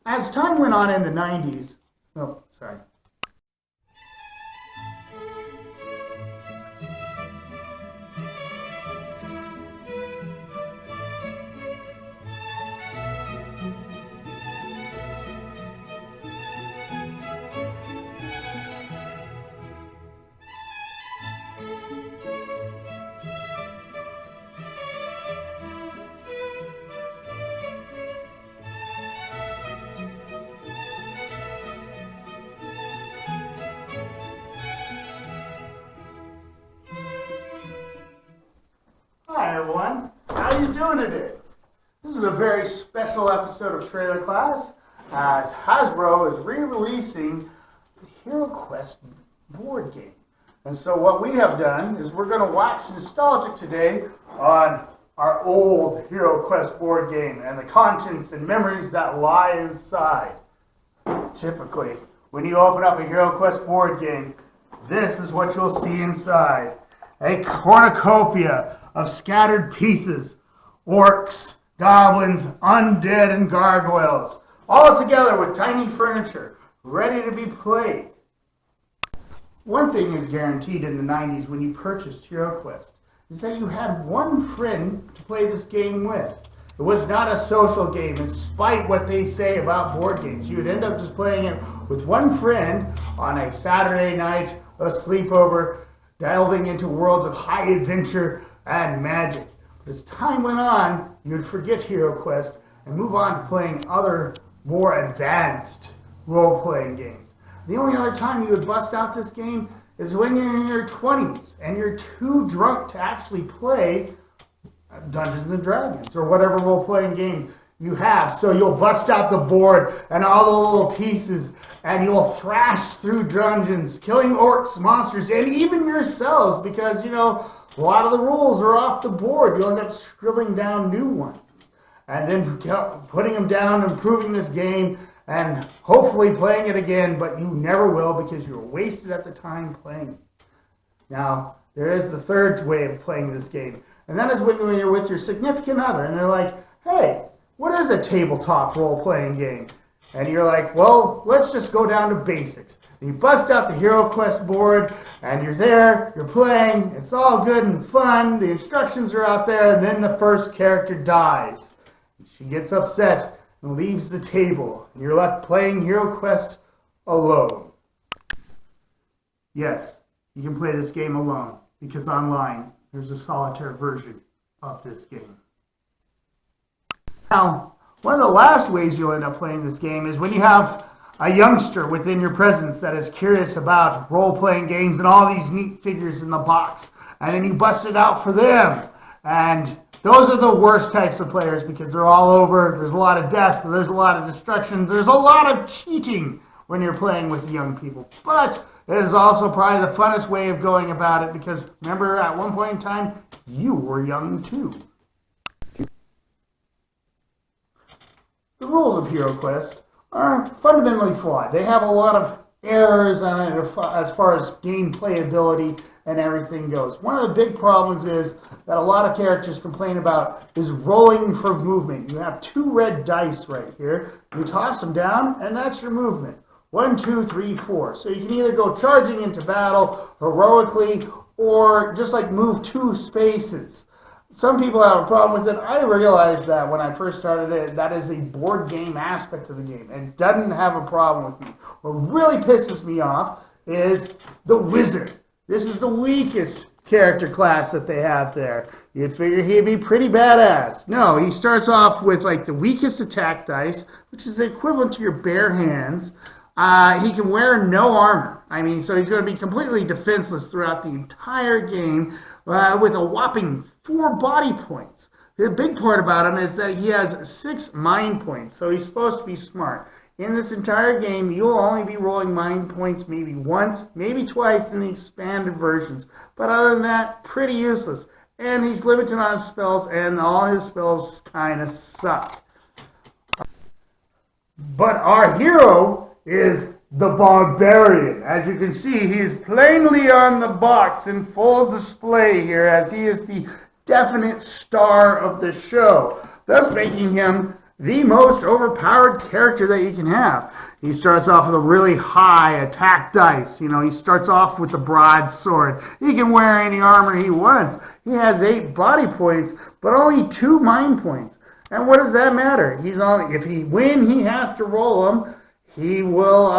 As time went on in the 90s, oh, sorry. Hi everyone, how you doing today? This is a very special episode of Trailer Class as Hasbro is re-releasing the HeroQuest board game. And so what we have done is we're going to wax nostalgic today on our old HeroQuest board game and the contents and memories that lie inside. Typically, when you open up a HeroQuest board game, this is what you'll see inside. A cornucopia of scattered pieces, orcs, goblins, undead, and gargoyles, all together with tiny furniture, ready to be played. One thing is guaranteed in the 90s when you purchased HeroQuest, is that you had one friend to play this game with. It was not a social game, in spite what they say about board games. You would end up just playing it with one friend on a Saturday night, a sleepover, delving into worlds of high adventure and magic. But as time went on, you would forget HeroQuest and move on to playing other, more advanced role-playing games. The only other time you would bust out this game is when you're in your 20s and you're too drunk to actually play Dungeons and Dragons or whatever role-playing game you have. So you'll bust out the board and all the little pieces and you'll thrash through dungeons, killing orcs, monsters, and even yourselves because, a lot of the rules are off the board. You'll end up scribbling down new ones and then putting them down, improving this game, and hopefully playing it again, but you never will because you were wasted at the time playing it. Now, there is the third way of playing this game, and that is when you're with your significant other and they're like, hey, what is a tabletop role-playing game? And you're like, well, let's just go down to basics. And you bust out the HeroQuest board, and you're there, you're playing, it's all good and fun, the instructions are out there, and then the first character dies. She gets upset and leaves the table, and you're left playing HeroQuest alone. Yes, you can play this game alone, because online, there's a solitaire version of this game. Now, one of the last ways you'll end up playing this game is when you have a youngster within your presence that is curious about role-playing games and all these neat figures in the box, and then you bust it out for them. And those are the worst types of players because they're all over, there's a lot of death, there's a lot of destruction, there's a lot of cheating when you're playing with young people. But it is also probably the funnest way of going about it because remember, at one point in time, you were young too. The rules of HeroQuest are fundamentally flawed. They have a lot of errors on it as far as game playability and everything goes. One of the big problems is that a lot of characters complain about is rolling for movement. You have 2 red dice right here. You toss them down, and that's your movement. 1, 2, 3, 4. So you can either go charging into battle heroically or just like move 2 spaces. Some people have a problem with it. I realized that when I first started it, that is a board game aspect of the game and doesn't have a problem with me. What really pisses me off is the wizard. This is the weakest character class that they have there. You'd figure he'd be pretty badass. No, he starts off with like the weakest attack dice, which is the equivalent to your bare hands. He can wear no armor. So he's going to be completely defenseless throughout the entire game with a whopping 4 body points. The big part about him is that he has 6 mind points, so he's supposed to be smart. In this entire game, you'll only be rolling mind points maybe once, maybe twice in the expanded versions. But other than that, pretty useless. And he's limited on his spells, and all his spells kind of suck. But our hero is the Barbarian. As you can see, he is plainly on the box in full display here, as he is the definite star of the show, thus making him the most overpowered character that you can have. He starts off with a really high attack dice. You know, he starts off with the broadsword. He can wear any armor he wants. He has 8 body points, but only 2 mind points. And what does that matter? If he win, he has to roll them. He will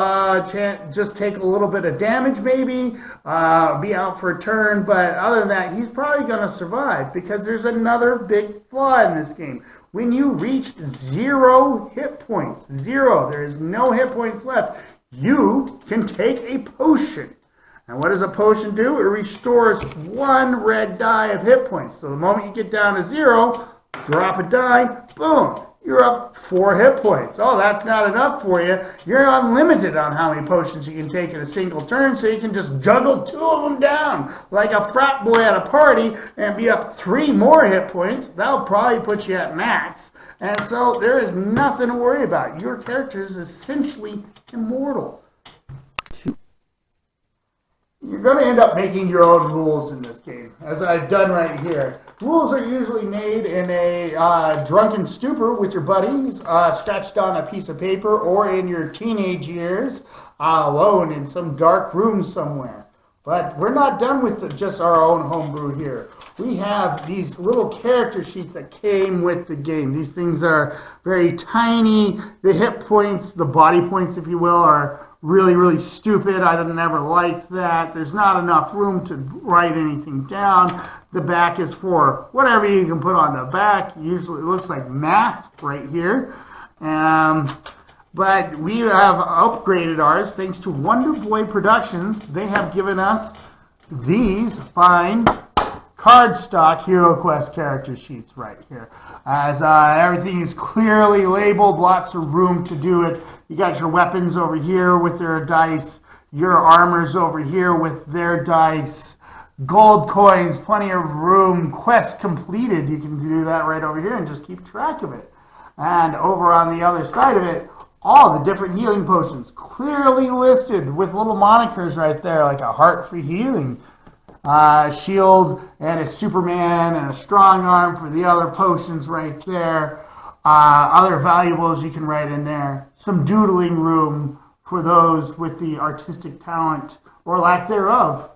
just take a little bit of damage, maybe, be out for a turn, but other than that, he's probably going to survive because there's another big flaw in this game. When you reach 0 hit points, 0, there is no hit points left, you can take a potion. And what does a potion do? It restores 1 red die of hit points. So the moment you get down to 0, drop a die, boom. You're up 4 hit points. Oh, that's not enough for you. You're unlimited on how many potions you can take in a single turn, so you can just juggle 2 of them down like a frat boy at a party and be up 3 more hit points. That'll probably put you at max. And so there is nothing to worry about. Your character is essentially immortal. You're going to end up making your own rules in this game, as I've done right here. Rules are usually made in a drunken stupor with your buddies, scratched on a piece of paper, or in your teenage years, alone in some dark room somewhere. But we're not done with just our own homebrew here. We have these little character sheets that came with the game. These things are very tiny. The hit points, the body points, if you will, are really, really stupid. I never liked that. There's not enough room to write anything down. The back is for whatever you can put on the back. Usually it looks like math right here. But we have upgraded ours thanks to Wonder Boy Productions. They have given us these fine cardstock HeroQuest character sheets right here. As everything is clearly labeled, lots of room to do it. You got your weapons over here with their dice, your armors over here with their dice, gold coins, plenty of room, quest completed. You can do that right over here and just keep track of it. And over on the other side of it, all the different healing potions clearly listed with little monikers right there, like a heart for healing, shield and a Superman and a strong arm for the other potions right there. Other valuables you can write in there. Some doodling room for those with the artistic talent or lack thereof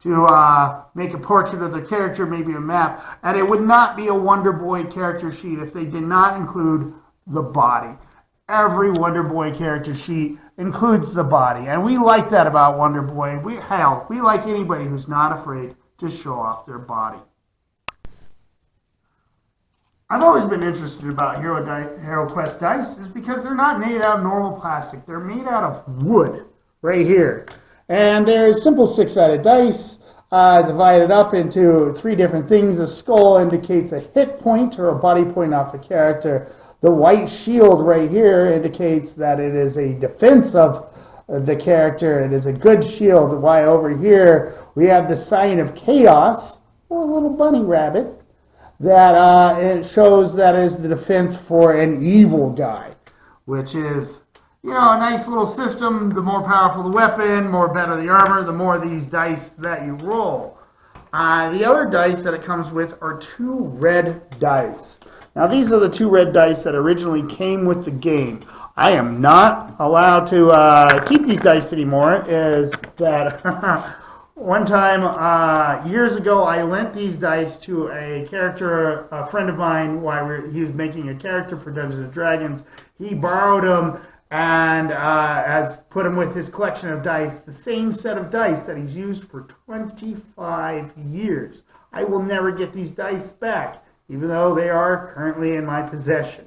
to make a portrait of their character, maybe a map. And it would not be a Wonder Boy character sheet if they did not include the body. Every Wonder Boy character sheet includes the body, and we like that about Wonder Boy. We like anybody who's not afraid to show off their body. I've always been interested about HeroQuest dice is because they're not made out of normal plastic. They're made out of wood right here. And they're simple 6-sided dice divided up into 3 different things. A skull indicates a hit point or a body point off a character. The white shield right here indicates that it is a defense of the character. It is a good shield. Why over here we have the sign of chaos, or a little bunny rabbit, that it shows that is the defense for an evil guy, which is, you know, a nice little system. The more powerful the weapon, more better the armor, the more these dice that you roll. The other dice that it comes with are 2 red dice. Now, these are the 2 red dice that originally came with the game. I am not allowed to keep these dice anymore. Is that one time, years ago, I lent these dice to a character, a friend of mine, while he was making a character for Dungeons & Dragons. He borrowed them and has put them with his collection of dice, the same set of dice that he's used for 25 years. I will never get these dice back, even though they are currently in my possession.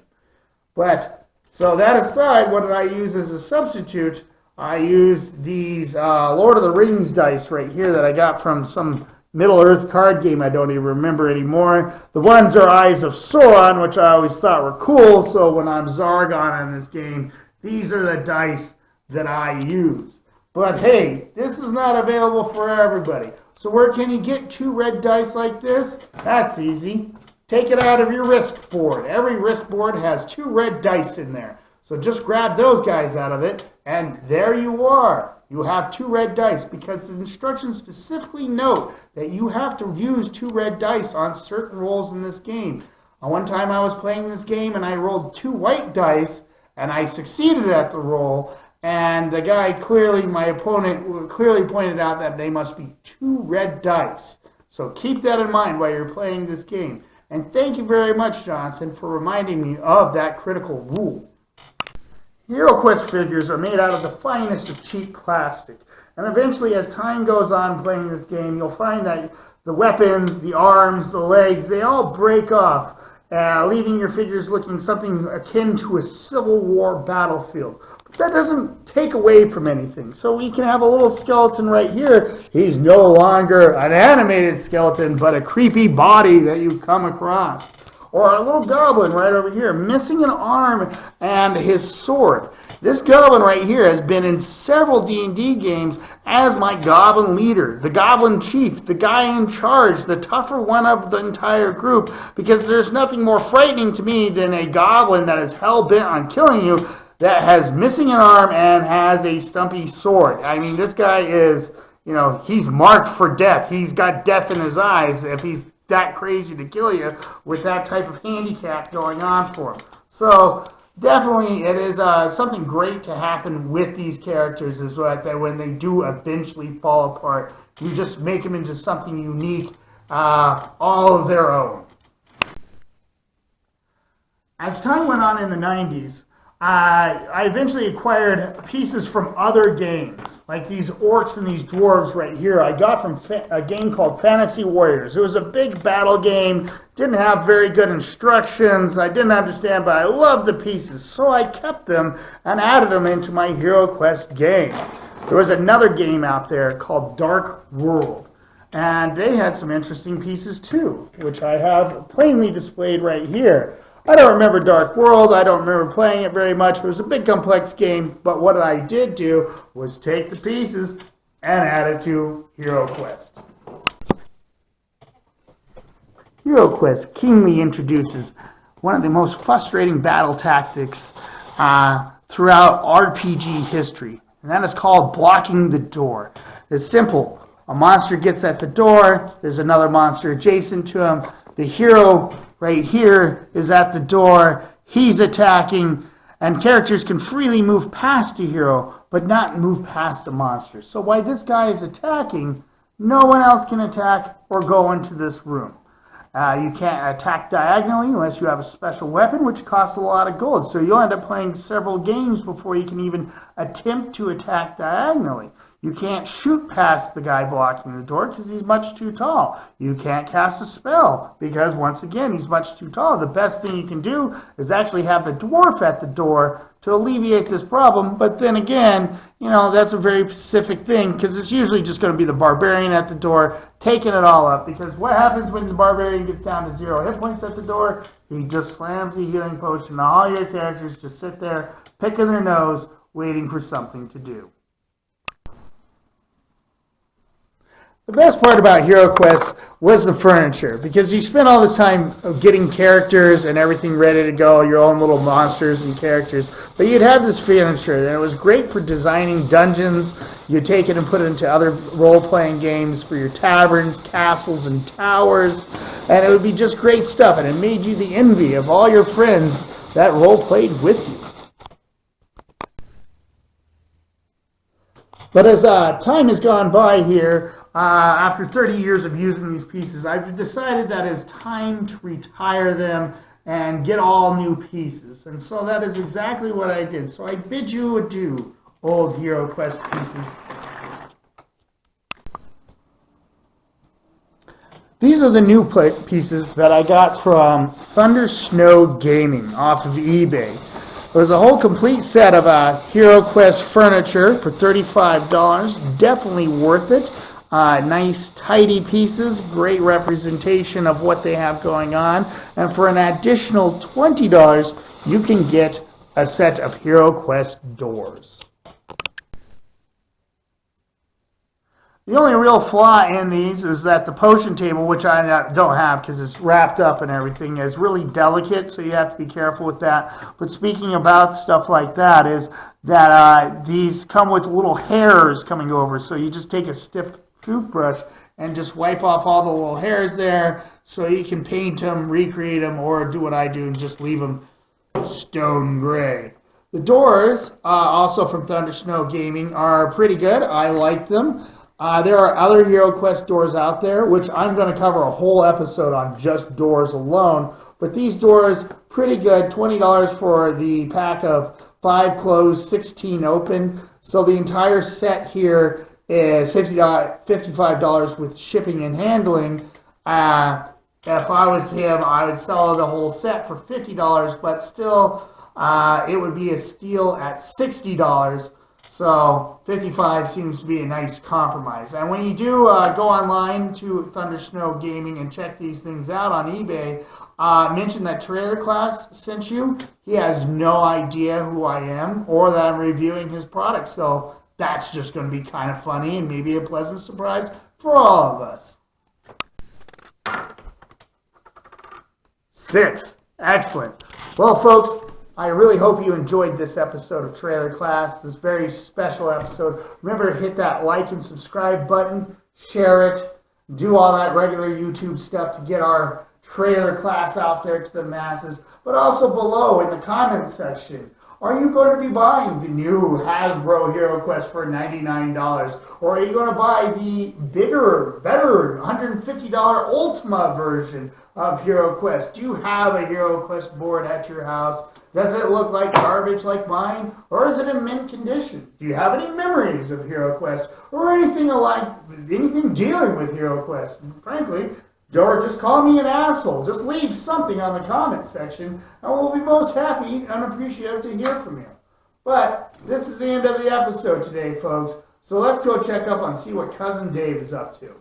But, so that aside, what did I use as a substitute? I used these Lord of the Rings dice right here that I got from some Middle-earth card game I don't even remember anymore. The ones are Eyes of Sauron, which I always thought were cool, so when I'm Zargon in this game, these are the dice that I use. But hey, this is not available for everybody. So where can you get 2 red dice like this? That's easy. Take it out of your Risk board. Every Risk board has 2 red dice in there. So just grab those guys out of it, and there you are. You have 2 red dice, because the instructions specifically note that you have to use 2 red dice on certain rolls in this game. One time I was playing this game and I rolled 2 white dice and I succeeded at the roll. And the guy my opponent clearly pointed out that they must be 2 red dice. So keep that in mind while you're playing this game. And thank you very much, Jonathan, for reminding me of that critical rule. HeroQuest figures are made out of the finest of cheap plastic. And eventually, as time goes on playing this game, you'll find that the weapons, the arms, the legs, they all break off, leaving your figures looking something akin to a Civil War battlefield. But that doesn't take away from anything. So we can have a little skeleton right here. He's no longer an animated skeleton, but a creepy body that you come across. Or a little goblin right over here, missing an arm and his sword. This goblin right here has been in several D&D games as my goblin leader, the goblin chief, the guy in charge, the tougher one of the entire group, because there's nothing more frightening to me than a goblin that is hell-bent on killing you that has missing an arm and has a stumpy sword. I mean, this guy is, he's marked for death. He's got death in his eyes if he's that crazy to kill you with that type of handicap going on for him. So definitely it is something great to happen with these characters, is that when they do eventually fall apart, you just make them into something unique, all of their own. As time went on in the 90s, I eventually acquired pieces from other games, like these orcs and these dwarves right here. I got from a game called Fantasy Warriors. It was a big battle game, didn't have very good instructions, I didn't understand, but I loved the pieces, so I kept them and added them into my HeroQuest game. There was another game out there called Dark World, and they had some interesting pieces too, which I have plainly displayed right here. I don't remember Dark World. I don't remember playing it very much. It was a big, complex game, but what I did do was take the pieces and add it to HeroQuest. HeroQuest keenly introduces one of the most frustrating battle tactics throughout RPG history, and that is called blocking the door. It's simple. A monster gets at the door. There's another monster adjacent to him. The hero right here is at the door, he's attacking, and characters can freely move past a hero, but not move past a monster. So while this guy is attacking, no one else can attack or go into this room. You can't attack diagonally unless you have a special weapon, which costs a lot of gold. So you'll end up playing several games before you can even attempt to attack diagonally. You can't shoot past the guy blocking the door because he's much too tall. You can't cast a spell because, once again, he's much too tall. The best thing you can do is actually have the dwarf at the door to alleviate this problem. But then again, that's a very specific thing because it's usually just going to be the barbarian at the door taking it all up. Because what happens when the barbarian gets down to 0 hit points at the door? He just slams the healing potion. All your characters just sit there picking their nose waiting for something to do. The best part about HeroQuest was the furniture, because you spent all this time getting characters and everything ready to go, your own little monsters and characters, but you'd have this furniture, and it was great for designing dungeons. You'd take it and put it into other role-playing games for your taverns, castles, and towers, and it would be just great stuff, and it made you the envy of all your friends that role-played with you. But as time has gone by here, after 30 years of using these pieces, I've decided that it's time to retire them and get all new pieces. And so that is exactly what I did. So I bid you adieu, old HeroQuest pieces. These are the new pieces that I got from Thunder Snow Gaming off of eBay. It was a whole complete set of HeroQuest furniture for $35. Definitely worth it. Nice, tidy pieces. Great representation of what they have going on. And for an additional $20, you can get a set of HeroQuest doors. The only real flaw in these is that the potion table, which I don't have because it's wrapped up and everything, is really delicate, so you have to be careful with that. But speaking about stuff like that, is that these come with little hairs coming over, so you just take a stiff toothbrush and just wipe off all the little hairs there, So you can paint them, recreate them, or do what I do and just leave them stone gray. The doors, also from Thunder Snow Gaming, are pretty good. I like them. There are other HeroQuest doors out there, which I'm going to cover a whole episode on just doors alone. But these doors, pretty good. $20 for the pack of 5 closed, 16 open. So the entire set here is $55 with shipping and handling. If I was him, I would sell the whole set for $50, but still, it would be a steal at $60. So $55 seems to be a nice compromise. And when you do go online to Thunder Snow Gaming and check these things out on eBay, mention that Trailer Class sent you. He has no idea who I am or that I'm reviewing his product. So that's just going to be kind of funny and maybe a pleasant surprise for all of us. 6. Excellent. Well, folks, I really hope you enjoyed this episode of Trailer Class, this very special episode. Remember to hit that like and subscribe button, share it, do all that regular YouTube stuff to get our Trailer Class out there to the masses. But also below in the comments section, are you going to be buying the new Hasbro HeroQuest for $99? Or are you going to buy the bigger, better $150 Ultima version of HeroQuest? Do you have a HeroQuest board at your house? Does it look like garbage like mine? Or is it in mint condition? Do you have any memories of HeroQuest? Or anything dealing with HeroQuest? Frankly, or just call me an asshole. Just leave something on the comment section, and we'll be most happy and appreciative to hear from you. But this is the end of the episode today, folks. So let's go check up and see what Cousin Dave is up to.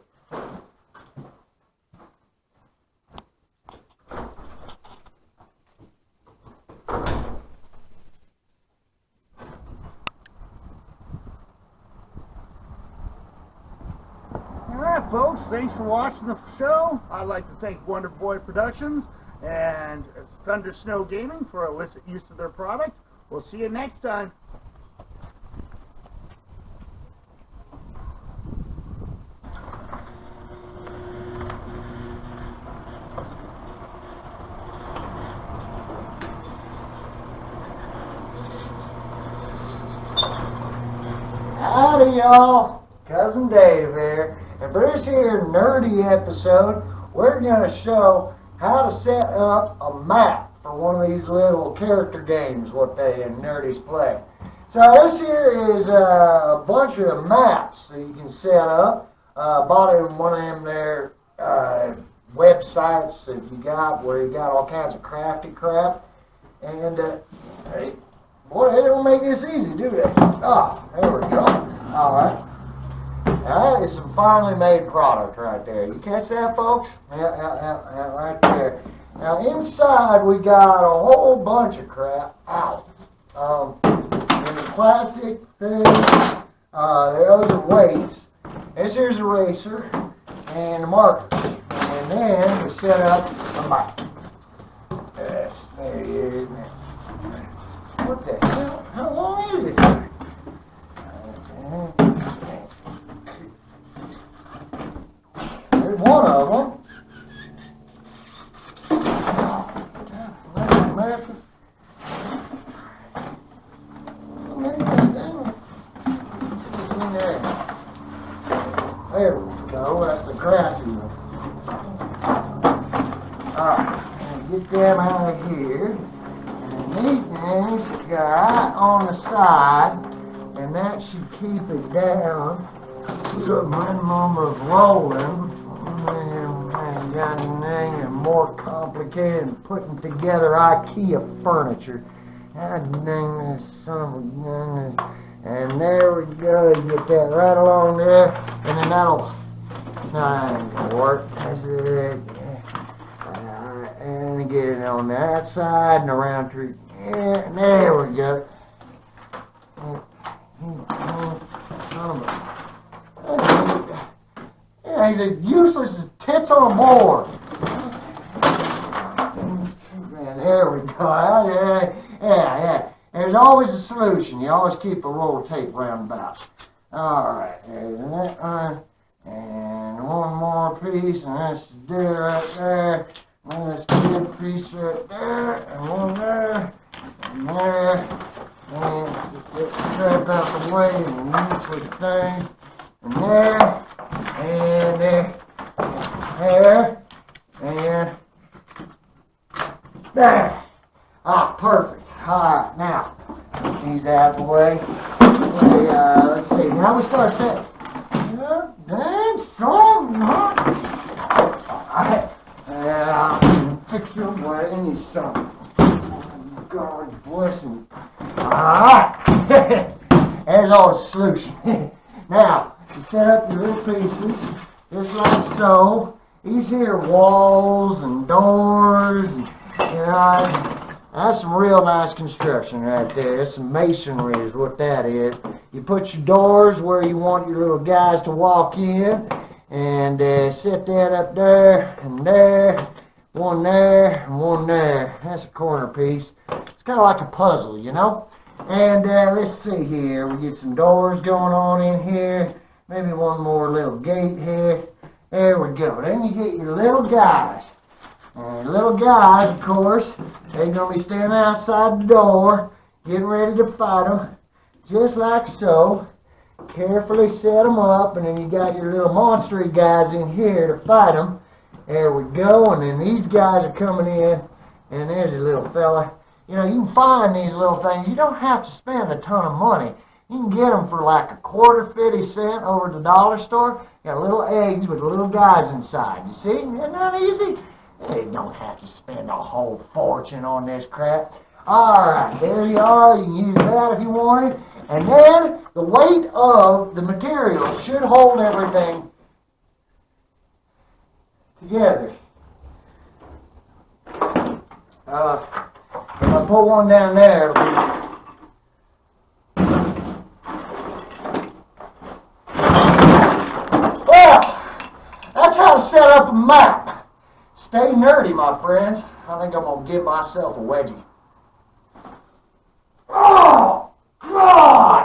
Alright, folks, thanks for watching the show. I'd like to thank Wonder Boy Productions and Thunder Snow Gaming for illicit use of their product. We'll see you next time. Howdy, y'all. Cousin Dave here. And for this here nerdy episode, we're going to show how to set up a map for one of these little character games what they and nerdies play. So this here is a bunch of maps that you can set up. Bought it in one of them there websites that you got where you got all kinds of crafty crap. And hey, boy, they don't make this easy, do they? Ah, there we go. All right. Now that is some finely made product right there. You catch that, folks? Yeah, right there. Now inside we got a whole bunch of crap out. There's a plastic thing. Those are weights. This here's a eraser and the markers. And then we set up a map. Yes, there it is. What the hell? How long is it? There's one of them. There we go. That's the grassy one. Alright, get them out of here. And these things got on the side, and that should keep it down. Good minimum of rolling. And more complicated than putting together IKEA furniture. God dang this son of a gun. And there we go. You get that right along there, and then that'll. No, that ain't gonna work. That's it. And get it on that side and around through. Yeah, there we go. Yeah, he's as useless as tits on a board. And there we go. Yeah. There's always a solution. You always keep a roll of tape round about. Alright, there's that one. And one more piece, and that's the deer right there. And that's a good piece right there, and one there, and there. And get the crap out the way, and the useless thing. And there, and there, and there. Ah, perfect. Alright, now, get these out of the way. Let's see, now we start setting. Dang, son, huh? Alright, fix your way, and you son. God bless him. Alright, there's all the solution. Now, you set up your little pieces, just like so. These here walls and doors, and, you know, that's some real nice construction right there. That's some masonry is what that is. You put your doors where you want your little guys to walk in, and set that up there, and there, and one there. That's a corner piece. It's kind of like a puzzle, you know? And let's see here. We get some doors going on in here. Maybe one more little gate here. There we go. Then you get your little guys. And little guys, of course, they're going to be standing outside the door, getting ready to fight them, just like so. Carefully set them up, and then you got your little monstery guys in here to fight them. There we go, and then these guys are coming in, and there's a little fella. You know, you can find these little things. You don't have to spend a ton of money. You can get them for like a quarter 50 cents over at the dollar store. Got little eggs with little guys inside. You see? Isn't that easy? They don't have to spend a whole fortune on this crap. Alright, there you are. You can use that if you want it. And then the weight of the material should hold everything together. If I put one down there, it'll be... Well, that's how to set up a map. Stay nerdy, my friends. I think I'm going to give myself a wedgie. Oh, God!